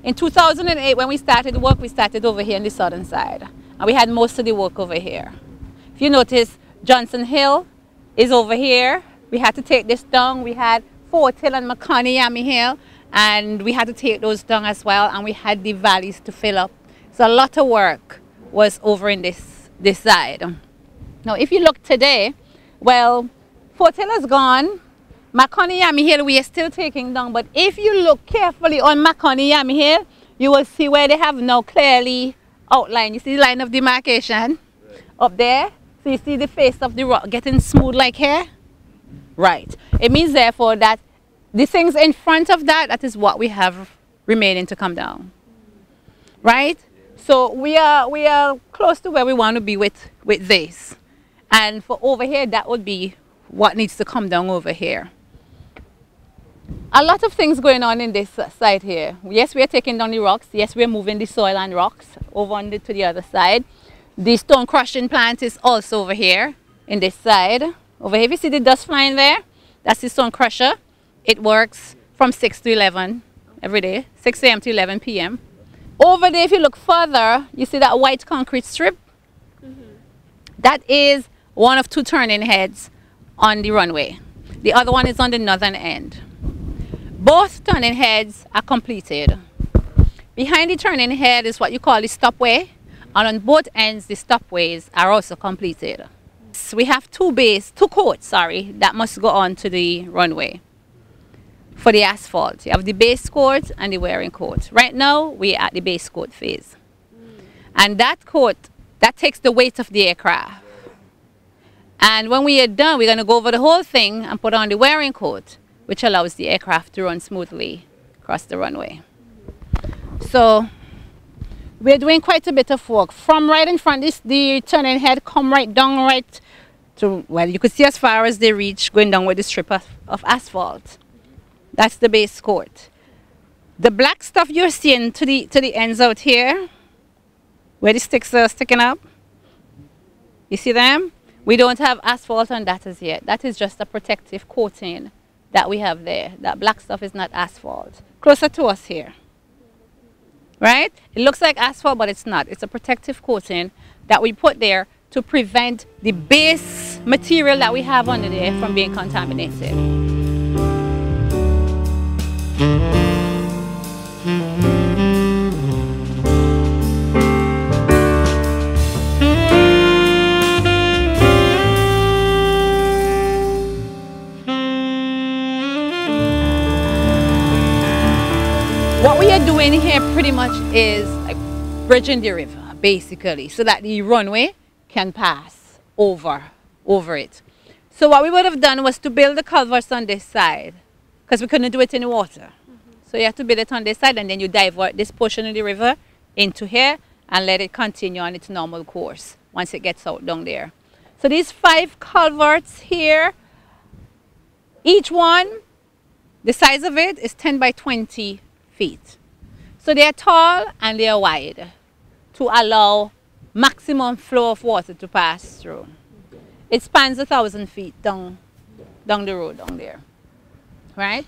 In 2008, when we started work, we started over here on the southern side. And we had most of the work over here. If you notice, Johnson Hill is over here. We had to take this down. We had Fort Hill and McConney Yami Hill. And we had to take those down as well. And we had the valleys to fill up. So a lot of work was over in this side. Now, if you look today, well, Fort Hill is gone. McConney Yami Hill we are still taking down, but if you look carefully on McConney Yami Hill, you will see where they have now clearly outlined. You see the line of demarcation up there? So you see the face of the rock getting smooth like here? Right. It means therefore that the things in front of that, that is what we have remaining to come down. Right? So we are close to where we want to be with this. And for over here, that would be what needs to come down over here. A lot of things going on in this side here. Yes, we are taking down the rocks. Yes, we are moving the soil and rocks over on to the other side. The stone crushing plant is also over here in this side. Over here, if you see the dust flying there, that's the stone crusher. It works from 6 to 11 every day, 6 a.m. to 11 p.m. Over there, if you look further, you see that white concrete strip? That is one of 2 turning heads on the runway. The other one is on the northern end. Both turning heads are completed. Behind the turning head is what you call the stopway, and on both ends the stopways are also completed. So we have 2 coats, that must go on to the runway for the asphalt. You have the base coat and the wearing coat. Right now we're at the base coat phase. And that coat, that takes the weight of the aircraft. And when we are done, we're going to go over the whole thing and put on the wearing coat, which allows the aircraft to run smoothly across the runway. So we're doing quite a bit of work. From right in front, the turning head come right down right to, well, you could see as far as they reach going down with the strip of asphalt. That's the base coat. The black stuff you're seeing to the ends out here, where the sticks are sticking up, you see them? We don't have asphalt on that as yet. That is just a protective coating that we have there. That black stuff is not asphalt. Closer to us here. Right? It looks like asphalt, but it's not. It's a protective coating that we put there to prevent the base material that we have under there from being contaminated. What we are doing here pretty much is like bridging the river, basically, so that the runway can pass over it. So what we would have done was to build the culverts on this side, because we couldn't do it in the water. So you have to build it on this side, and then you divert this portion of the river into here and let it continue on its normal course once it gets out down there. So these 5 culverts here, each one, the size of it is 10 by 20 feet. So they are tall and they are wide to allow maximum flow of water to pass through. It spans 1,000 feet down the road down there, right?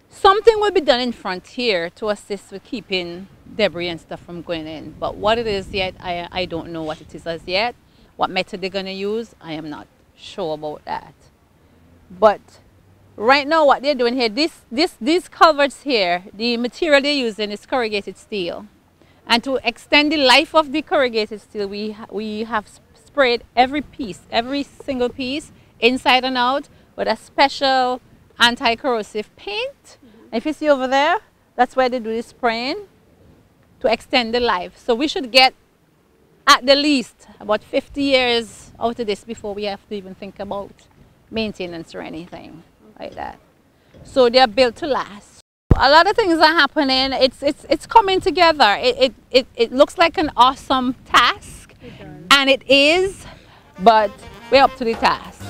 Something will be done in front here to assist with keeping debris and stuff from going in, but what it is yet, I don't know what it is as yet. What method they're going to use, I am not sure about that. But right now what they're doing here, these culverts here, the material they're using is corrugated steel. And to extend the life of the corrugated steel, we have sprayed every single piece, inside and out, with a special anti-corrosive paint. If you see over there, that's where they do the spraying to extend the life. So we should get at the least about 50 years out of this before we have to even think about maintenance or anything like that. So they are built to last. A lot of things are happening. It's coming together. It looks like an awesome task, and it is, but we're up to the task.